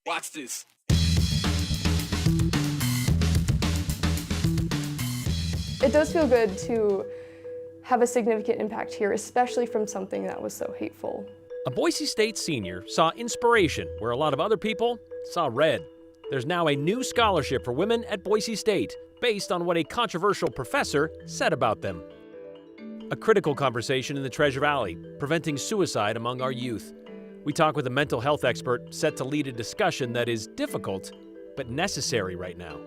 Watch this. It does feel good to have a significant impact here, especially from something that was so hateful. A Boise State senior saw inspiration where a lot of other people saw red. There's now a new scholarship for women at Boise State based on what a controversial professor said about them. A critical conversation in the Treasure Valley, preventing suicide among our youth. We talk with a mental health expert set to lead a discussion that is difficult but necessary right now.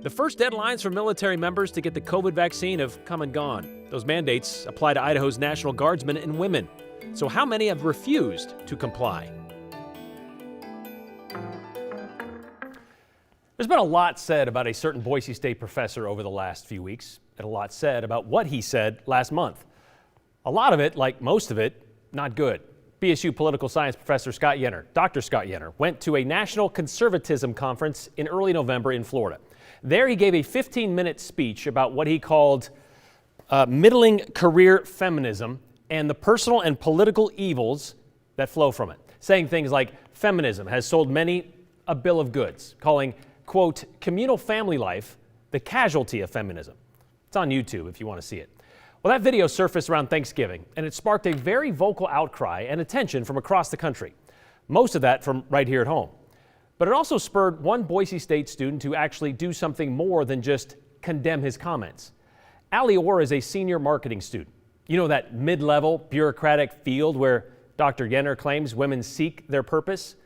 The first deadlines for military members to get the COVID vaccine have come and gone. Those mandates apply to Idaho's National Guardsmen and women. So how many have refused to comply? There's been a lot said about a certain Boise State professor over the last few weeks, and a lot said about what he said last month. A lot of it, like most of it, not good. BSU political science professor Scott Yenner, Dr. Scott Yenner, went to a national conservatism conference in early November in Florida. There he gave a 15-minute speech about what he called middling career feminism and the personal and political evils that flow from it, saying things like feminism has sold many a bill of goods, calling, quote, communal family life the casualty of feminism. It's on YouTube if you want to see it. Well, that video surfaced around Thanksgiving, and it sparked a very vocal outcry and attention from across the country, most of that from right here at home. But it also spurred one Boise State student to actually do something more than just condemn his comments. Allie Orr is a senior marketing student. You know, that mid-level bureaucratic field where Dr. Yenner claims women seek their purpose?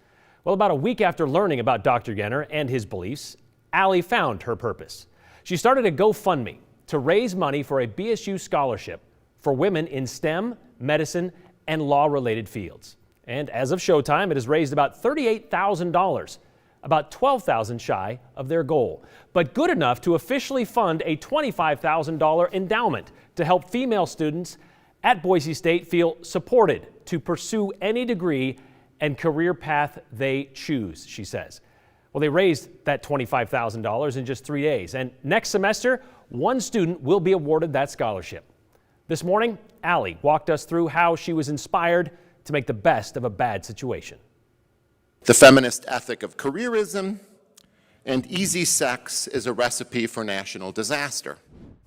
Well, about a week after learning about Dr. Yenner and his beliefs, Allie found her purpose. She started a GoFundMe to raise money for a BSU scholarship for women in STEM, medicine, and law-related fields. And as of showtime, it has raised about $38,000, about $12,000 shy of their goal, but good enough to officially fund a $25,000 endowment to help female students at Boise State feel supported to pursue any degree and career path they choose, she says. Well, they raised that $25,000 in just 3 days, and next semester, one student will be awarded that scholarship. This morning, Allie walked us through how she was inspired to make the best of a bad situation. The feminist ethic of careerism and easy sex is a recipe for national disaster.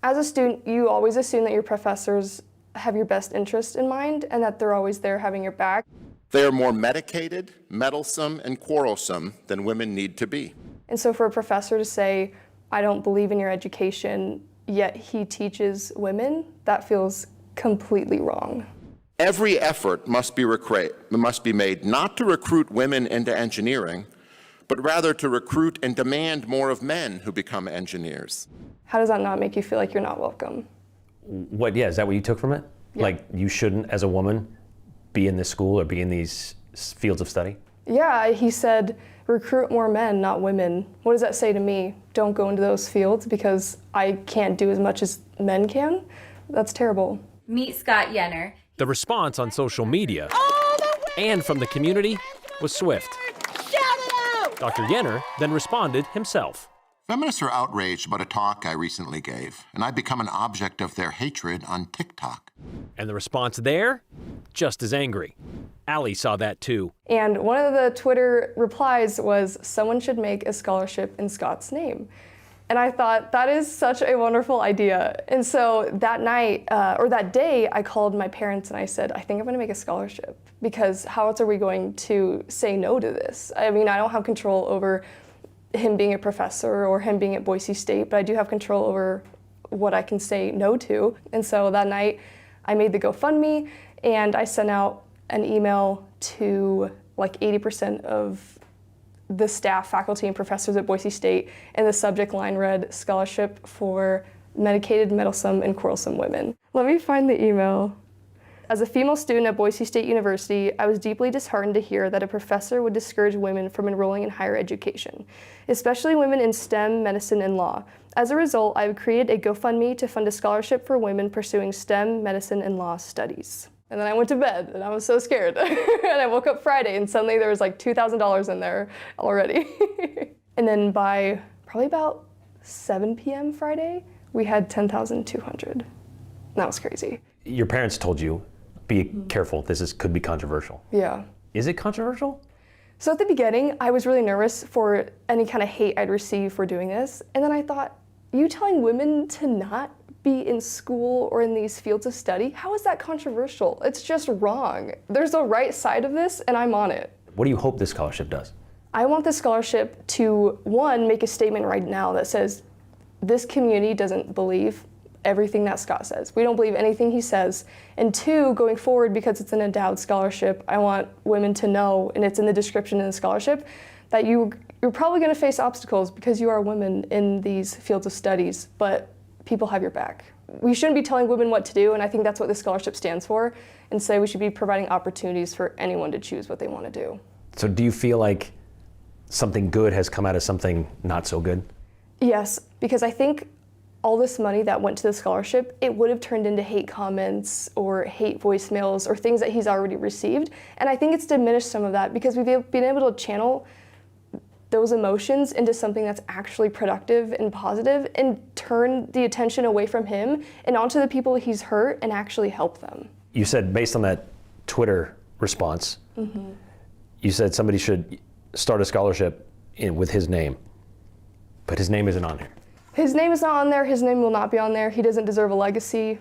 As a student, you always assume that your professors have your best interest in mind and that they're always there having your back. They are more medicated, meddlesome, and quarrelsome than women need to be. And so for a professor to say, I don't believe in your education, yet he teaches women, that feels completely wrong. Every effort must be made not to recruit women into engineering, but rather to recruit and demand more of men who become engineers. How does that not make you feel like you're not welcome? Is that what you took from it? Yeah. Like you shouldn't, as a woman, be in this school or be in these fields of study? Yeah, he said, recruit more men, not women. What does that say to me? Don't go into those fields because I can't do as much as men can? That's terrible. Meet Scott Yenner. The response on social media and from the community was swift. Dr. Yenner then responded himself. Feminists are outraged about a talk I recently gave, and I've become an object of their hatred on TikTok. And the response there, just as angry. Allie saw that too. And one of the Twitter replies was, someone should make a scholarship in Scott's name. And I thought, that is such a wonderful idea. And so that night, or that day, I called my parents and I said, I think I'm gonna make a scholarship, because how else are we going to say no to this? I mean, I don't have control over him being a professor or him being at Boise State, but I do have control over what I can say no to. And so that night, I made the GoFundMe and I sent out an email to like 80% of the staff, faculty, and professors at Boise State, and the subject line read, Scholarship for Medicated, Meddlesome, and Quarrelsome Women. Let me find the email. As a female student at Boise State University, I was deeply disheartened to hear that a professor would discourage women from enrolling in higher education, especially women in STEM, medicine, and law. As a result, I have created a GoFundMe to fund a scholarship for women pursuing STEM, medicine, and law studies. And then I went to bed, and I was so scared. And I woke up Friday, and suddenly there was like $2,000 in there already. And then by probably about 7 p.m. Friday, we had 10,200. That was crazy. Your parents told you, be careful, could be controversial. Yeah. Is it controversial? So at the beginning, I was really nervous for any kind of hate I'd receive for doing this. And then I thought, you telling women to not be in school or in these fields of study, how is that controversial? It's just wrong. There's a right side of this, and I'm on it. What do you hope this scholarship does? I want this scholarship to, one, make a statement right now that says, this community doesn't believe everything that Scott says. We don't believe anything he says. And two, going forward, because it's an endowed scholarship, I want women to know, and it's in the description in the scholarship, that you're probably going to face obstacles because you are women in these fields of studies, but people have your back. We shouldn't be telling women what to do, and I think that's what this scholarship stands for, and so we should be providing opportunities for anyone to choose what they want to do. So do you feel like something good has come out of something not so good? Yes, because I think all this money that went to the scholarship, it would have turned into hate comments or hate voicemails or things that he's already received. And I think it's diminished some of that because we've been able to channel those emotions into something that's actually productive and positive and turn the attention away from him and onto the people he's hurt and actually help them. You said based on that Twitter response, you said somebody should start a scholarship with his name, but his name isn't on here. His name is not on there. His name will not be on there. He doesn't deserve a legacy.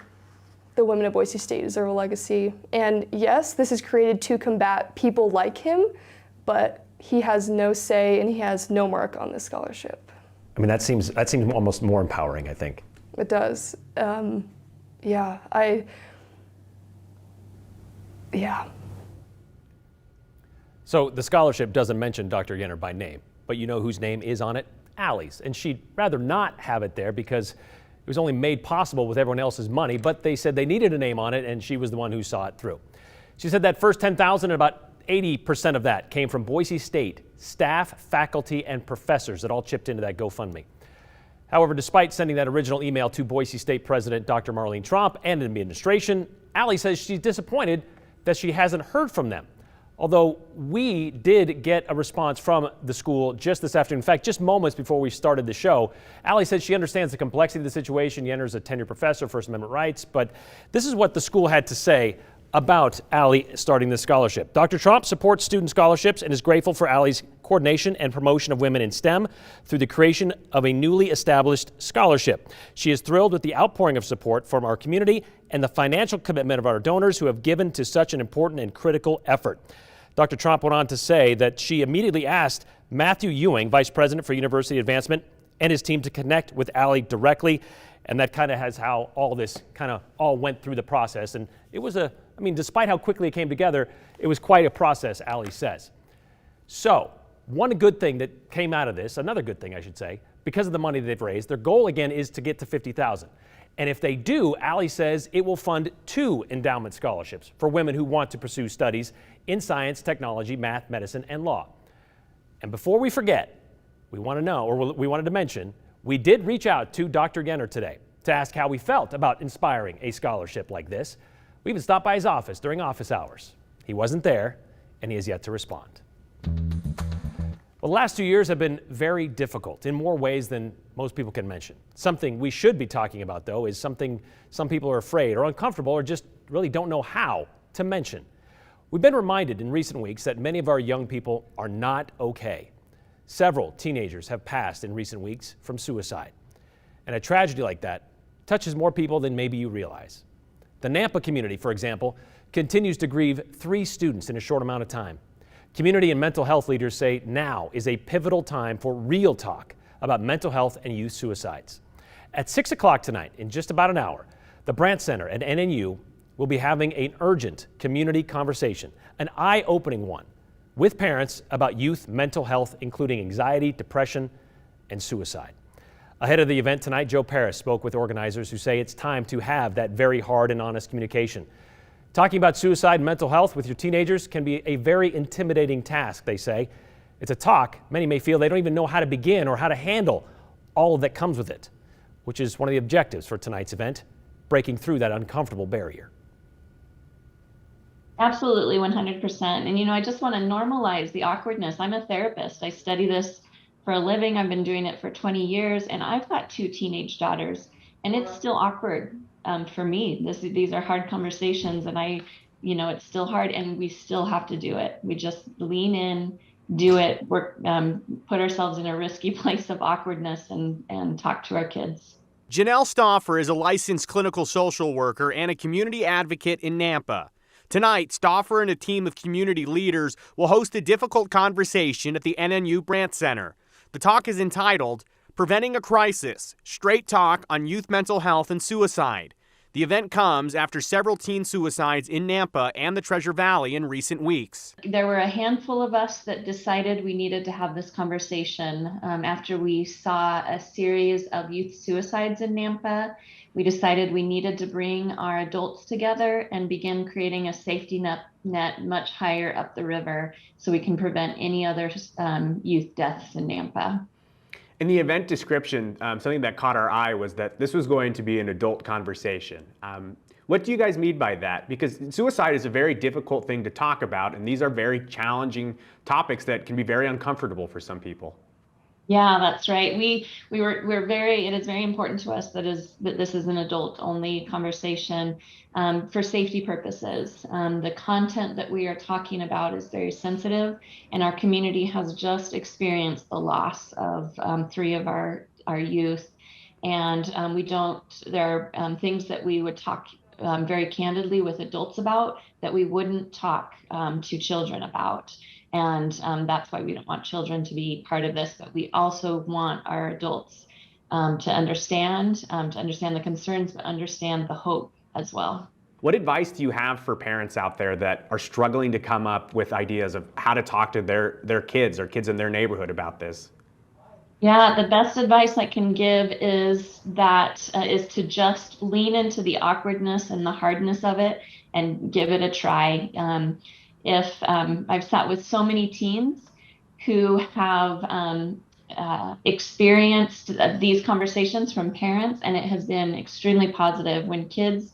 The women of Boise State deserve a legacy. And yes, this is created to combat people like him, but he has no say and he has no mark on this scholarship. I mean, that seems almost more empowering, I think. It does. Yeah. So the scholarship doesn't mention Dr. Yenner by name, but you know whose name is on it? Allie's, and she'd rather not have it there because it was only made possible with everyone else's money, but they said they needed a name on it, and she was the one who saw it through. She said that first $10,000, about 80% of that came from Boise State staff, faculty, and professors that all chipped into that GoFundMe. However, despite sending that original email to Boise State President Dr. Marlene Tromp and the administration, Allie says she's disappointed that she hasn't heard from them. Although we did get a response from the school just this afternoon. In fact, just moments before we started the show, Allie said she understands the complexity of the situation. Yenner's a tenured professor, First Amendment rights, but this is what the school had to say about Allie starting this scholarship. Dr. Tromp supports student scholarships and is grateful for Allie's coordination and promotion of women in STEM through the creation of a newly established scholarship. She is thrilled with the outpouring of support from our community and the financial commitment of our donors who have given to such an important and critical effort. Dr. Tromp went on to say that she immediately asked Matthew Ewing, Vice President for University Advancement, and his team to connect with Allie directly. And that kind of has how all this kind of all went through the process. And it was despite how quickly it came together, it was quite a process, Allie says. So one good thing that came out of this, another good thing I should say, because of the money they've raised, their goal again is to get to $50,000. And if they do, Allie says it will fund 2 endowment scholarships for women who want to pursue studies in science, technology, math, medicine, and law. And before we forget, we wanted to mention, we did reach out to Dr. Yenner today to ask how he felt about inspiring a scholarship like this. We even stopped by his office during office hours. He wasn't there, and he has yet to respond. Well, the last 2 years have been very difficult in more ways than most people can mention. Something we should be talking about, though, is something some people are afraid or uncomfortable or just really don't know how to mention. We've been reminded in recent weeks that many of our young people are not okay. Several teenagers have passed in recent weeks from suicide. And a tragedy like that touches more people than maybe you realize. The Nampa community, for example, continues to grieve 3 students in a short amount of time. Community and mental health leaders say now is a pivotal time for real talk about mental health and youth suicides. At 6 o'clock tonight, in just about an hour, the Brandt Center at NNU will be having an urgent community conversation, an eye-opening one, with parents about youth mental health, including anxiety, depression, and suicide. Ahead of the event tonight, Joe Paris spoke with organizers who say it's time to have that very hard and honest communication. Talking about suicide and mental health with your teenagers can be a very intimidating task, they say. It's a talk many may feel they don't even know how to begin or how to handle all that comes with it, which is one of the objectives for tonight's event, breaking through that uncomfortable barrier. Absolutely, 100%. And I just want to normalize the awkwardness. I'm a therapist. I study this for a living. I've been doing it for 20 years, and I've got 2 teenage daughters, and it's still awkward for me. These are hard conversations, and I it's still hard, and we still have to do it. We just lean in, do it, put ourselves in a risky place of awkwardness and talk to our kids. Janelle Stauffer is a licensed clinical social worker and a community advocate in Nampa. Tonight, Stauffer and a team of community leaders will host a difficult conversation at the NNU Brandt Center. The talk is entitled, Preventing a Crisis, Straight Talk on Youth Mental Health and Suicide. The event comes after several teen suicides in Nampa and the Treasure Valley in recent weeks. There were a handful of us that decided we needed to have this conversation after we saw a series of youth suicides in Nampa. We decided we needed to bring our adults together and begin creating a safety net much higher up the river so we can prevent any other youth deaths in Nampa. In the event description, something that caught our eye was that this was going to be an adult conversation. What do you guys mean by that? Because suicide is a very difficult thing to talk about, and these are very challenging topics that can be very uncomfortable for some people. Yeah, that's right. It is very important to us that this is an adult-only conversation for safety purposes. The content that we are talking about is very sensitive, and our community has just experienced the loss of 3 of our youth. And there are things that we would talk very candidly with adults about that we wouldn't talk to children about. And that's why we don't want children to be part of this, but we also want our adults to understand the concerns, but understand the hope as well. What advice do you have for parents out there that are struggling to come up with ideas of how to talk to their kids or kids in their neighborhood about this? Yeah, the best advice I can give is to just lean into the awkwardness and the hardness of it and give it a try. I've sat with so many teens who have experienced these conversations from parents, and it has been extremely positive. When kids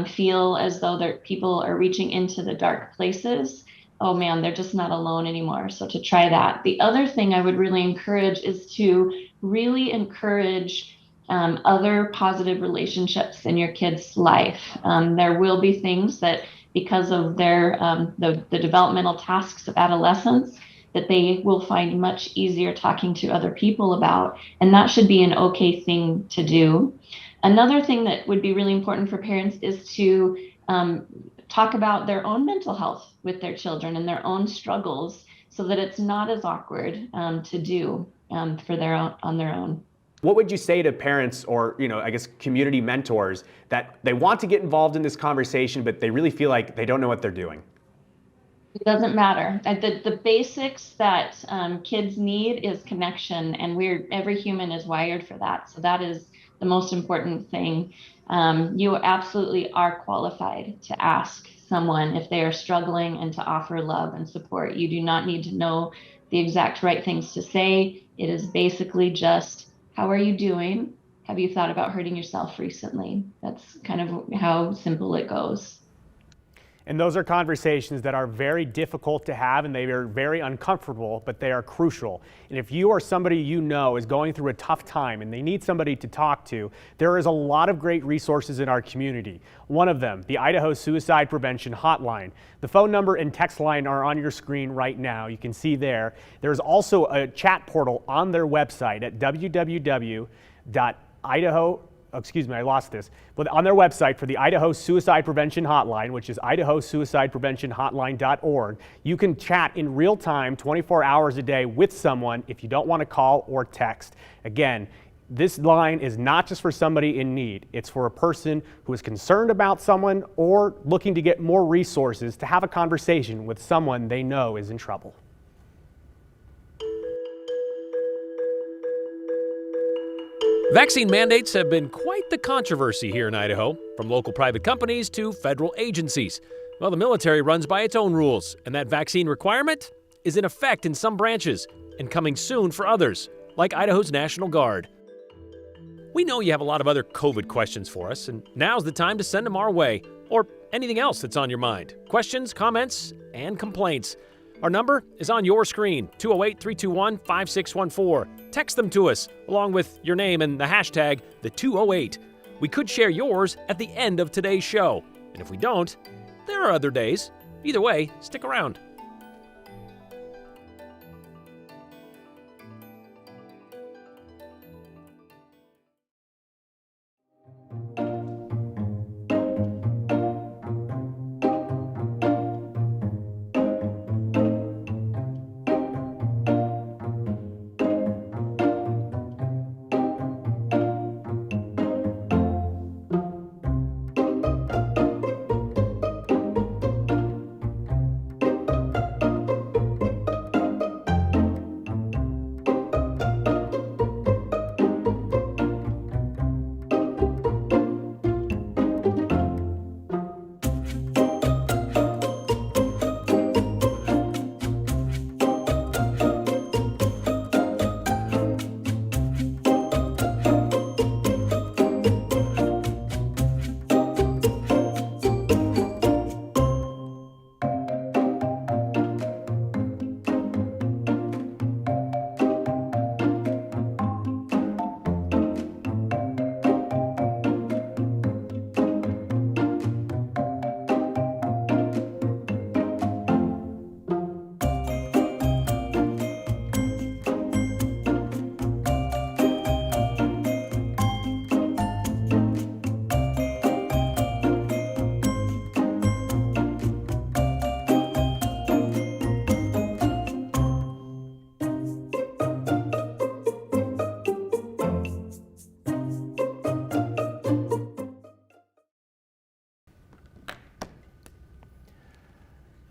feel as though people are reaching into the dark places, oh man, they're just not alone anymore. So to try that. The other thing I would really encourage is to really encourage other positive relationships in your kid's life. There will be things that, because of their the developmental tasks of adolescence, that they will find much easier talking to other people about, and that should be an okay thing to do. Another thing that would be really important for parents is to talk about their own mental health with their children and their own struggles, so that it's not as awkward to do on their own. What would you say to parents or, I guess community mentors that they want to get involved in this conversation, but they really feel like they don't know what they're doing? It doesn't matter. The basics that kids need is connection, and every human is wired for that. So that is the most important thing. You absolutely are qualified to ask someone if they are struggling and to offer love and support. You do not need to know the exact right things to say. It is basically just, how are you doing? Have you thought about hurting yourself recently? That's kind of how simple it goes. And those are conversations that are very difficult to have, and they are very uncomfortable, but they are crucial. And if you or somebody you know is going through a tough time and they need somebody to talk to, there is a lot of great resources in our community. One of them, the Idaho Suicide Prevention Hotline. The phone number and text line are on your screen right now. You can see there. There's also a chat portal on their website at But on their website for the Idaho Suicide Prevention Hotline, which is idahosuicidepreventionhotline.org, you can chat in real time 24 hours a day with someone if you don't want to call or text. Again, this line is not just for somebody in need. It's for a person who is concerned about someone or looking to get more resources to have a conversation with someone they know is in trouble. Vaccine mandates have been quite the controversy here in Idaho, from local private companies to federal agencies. Well, the military runs by its own rules, and that vaccine requirement is in effect in some branches and coming soon for others, like Idaho's National Guard. We know you have a lot of other COVID questions for us, and now's the time to send them our way, or anything else that's on your mind. Questions, comments, and complaints. Our number is on your screen, 208-321-5614. Text them to us, along with your name and the hashtag, the 208. We could share yours at the end of today's show. And if we don't, there are other days. Either way, stick around.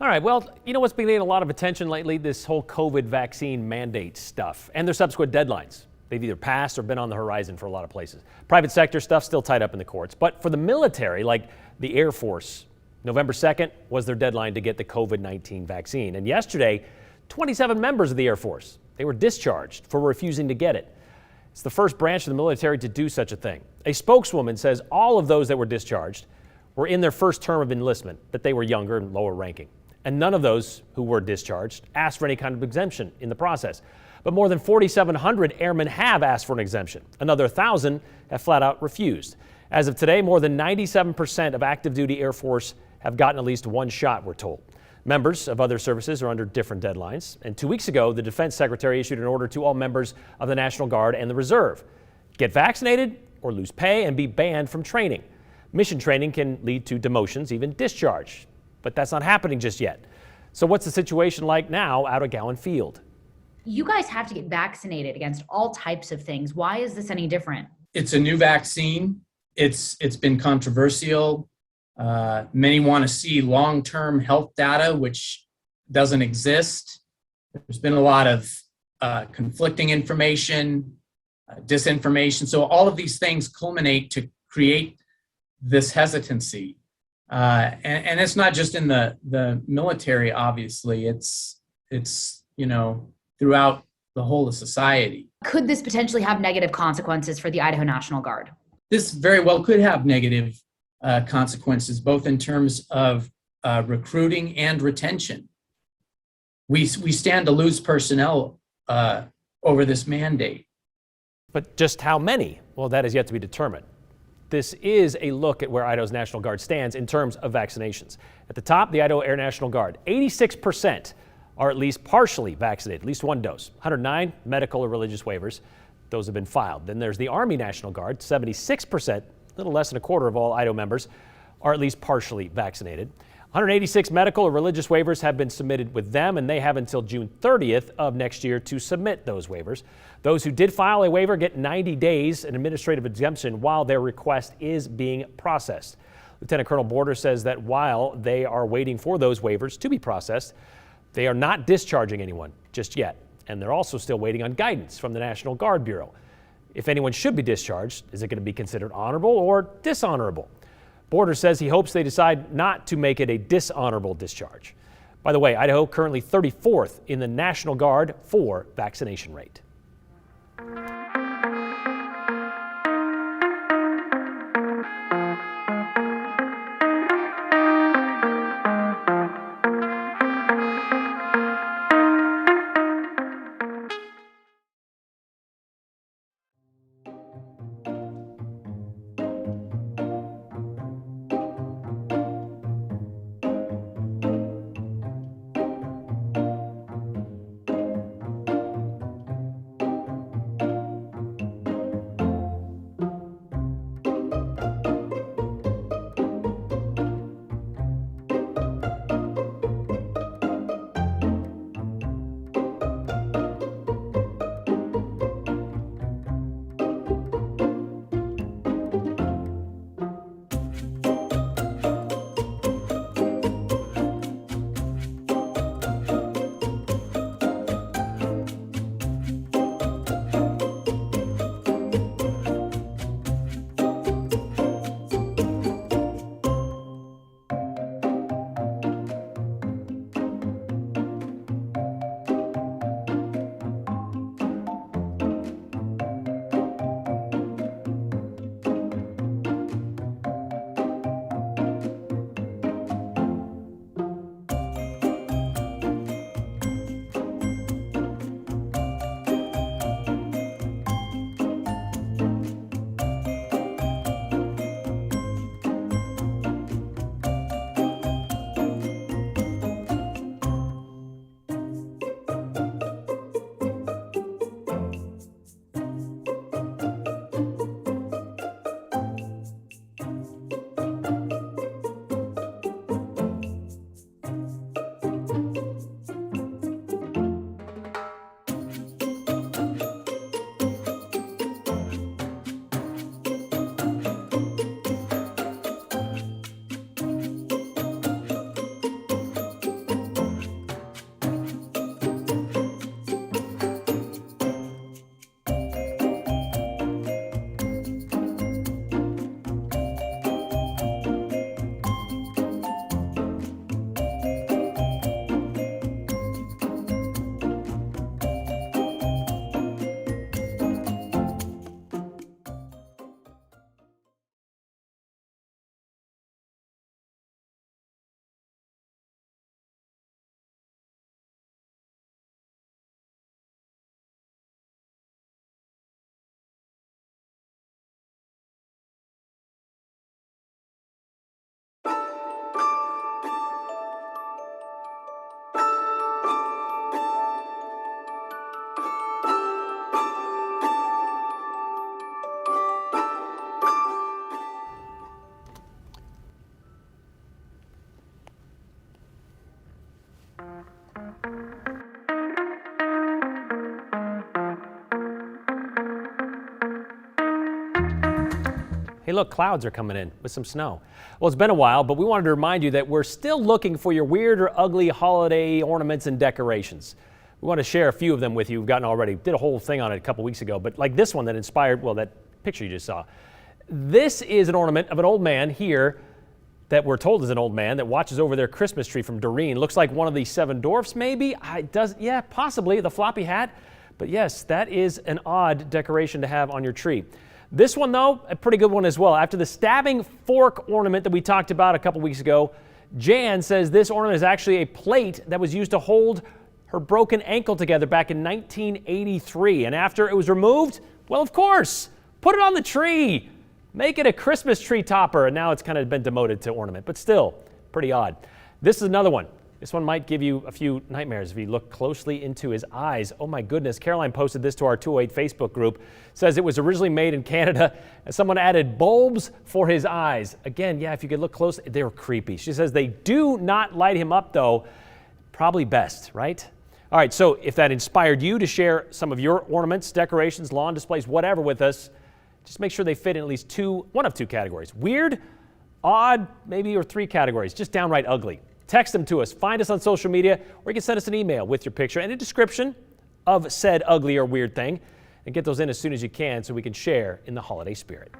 All right, well, you know what's been getting a lot of attention lately? This whole COVID vaccine mandate stuff and their subsequent deadlines. They've either passed or been on the horizon for a lot of places. Private sector stuff still tied up in the courts. But for the military, like the Air Force, November 2nd was their deadline to get the COVID-19 vaccine. And yesterday, 27 members of the Air Force, they were discharged for refusing to get it. It's the first branch of the military to do such a thing. A spokeswoman says all of those that were discharged were in their first term of enlistment, that they were younger and lower ranking. And none of those who were discharged asked for any kind of exemption in the process. But more than 4,700 airmen have asked for an exemption. Another 1,000 have flat out refused. As of today, more than 97% of active duty Air Force have gotten at least one shot, we're told. Members of other services are under different deadlines. And 2 weeks ago, the Defense Secretary issued an order to all members of the National Guard and the Reserve. Get vaccinated or lose pay and be banned from training. Mission training can lead to demotions, even discharge. But that's not happening just yet. So what's the situation like now out at Gowan Field? You guys have to get vaccinated against all types of things. Why is this any different? It's a new vaccine. It's been controversial. Many want to see long-term health data, which doesn't exist. There's been a lot of conflicting information, disinformation. So all of these things culminate to create this hesitancy. And it's not just in the military, obviously. It's throughout the whole of society. Could this potentially have negative consequences for the Idaho National Guard? This very well could have negative consequences, both in terms of recruiting and retention. We stand to lose personnel over this mandate. But just how many? Well, that is yet to be determined. This is a look at where Idaho's National Guard stands in terms of vaccinations. At the top, the Idaho Air National Guard, 86% are at least partially vaccinated, at least one dose. 109 medical or religious waivers. Those have been filed. Then there's the Army National Guard, 76%, a little less than a quarter of all Idaho members are at least partially vaccinated. 186 medical or religious waivers have been submitted with them, and they have until June 30th of next year to submit those waivers. Those who did file a waiver get 90 days an administrative exemption while their request is being processed. Lieutenant Colonel Border says that while they are waiting for those waivers to be processed, they are not discharging anyone just yet. And they're also still waiting on guidance from the National Guard Bureau. If anyone should be discharged, is it going to be considered honorable or dishonorable? Border says he hopes they decide not to make it a dishonorable discharge. By the way, Idaho currently 34th in the National Guard for vaccination rate. Hey, look, clouds are coming in with some snow. Well, it's been a while, but we wanted to remind you that we're still looking for your weird or ugly holiday ornaments and decorations. We want to share a few of them with you. We've gotten already, did a whole thing on it a couple weeks ago, but like this one that inspired, well, that picture you just saw. This is an ornament of an old man here that we're told is an old man that watches over their Christmas tree from Doreen. Looks like one of the seven dwarfs, maybe. Yeah, possibly the floppy hat. But yes, that is an odd decoration to have on your tree. This one, though, a pretty good one as well. After the stabbing fork ornament that we talked about a couple weeks ago, Jan says this ornament is actually a plate that was used to hold her broken ankle together back in 1983. And after it was removed, well, of course, put it on the tree. Make it a Christmas tree topper. And now it's kind of been demoted to ornament, but still pretty odd. This is another one. This one might give you a few nightmares if you look closely into his eyes. Oh my goodness, Caroline posted this to our 208 Facebook group. Says it was originally made in Canada and someone added bulbs for his eyes. Again, yeah, if you could look close, they were creepy. She says they do not light him up though. Probably best, right? All right, so if that inspired you to share some of your ornaments, decorations, lawn displays, whatever with us, just make sure they fit in at least one of two categories. Weird, odd, maybe, or three categories, just downright ugly. Text them to us, find us on social media, or you can send us an email with your picture and a description of said ugly or weird thing, and get those in as soon as you can so we can share in the holiday spirit.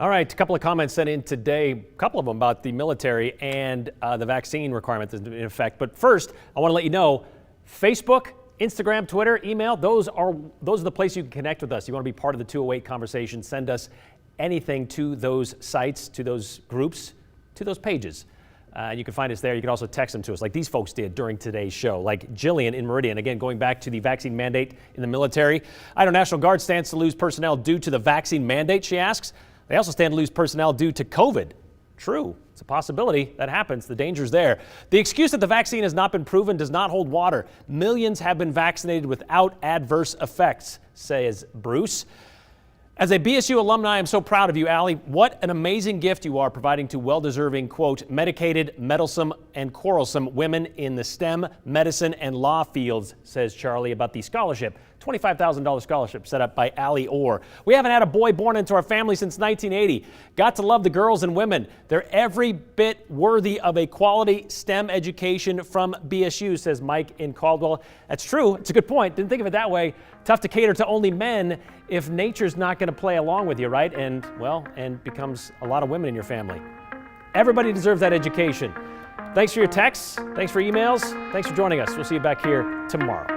All right, a couple of comments sent in today, a couple of them about the military and the vaccine requirements in effect. But first, I want to let you know, Facebook, Instagram, Twitter, email, those are the places you can connect with us. You want to be part of the 208 conversation, send us anything to those sites, to those groups, to those pages. You can find us there. You can also text them to us like these folks did during today's show, like Jillian in Meridian. Again, going back to the vaccine mandate in the military. Idaho National Guard stands to lose personnel due to the vaccine mandate, she asks. They also stand to lose personnel due to COVID. True. It's a possibility that happens. The danger's there. The excuse that the vaccine has not been proven does not hold water. Millions have been vaccinated without adverse effects, says Bruce. As a BSU alumni, I'm so proud of you, Allie. What an amazing gift you are providing to well-deserving, quote, medicated, meddlesome, and quarrelsome women in the STEM, medicine, and law fields, says Charlie about the scholarship. $25,000 scholarship set up by Allie Orr. We haven't had a boy born into our family since 1980. Got to love the girls and women. They're every bit worthy of a quality STEM education from BSU, says Mike in Caldwell. That's true. It's a good point. Didn't think of it that way. Tough to cater to only men if nature's not going to play along with you, right? And, well, and becomes a lot of women in your family. Everybody deserves that education. Thanks for your texts. Thanks for emails. Thanks for joining us. We'll see you back here tomorrow.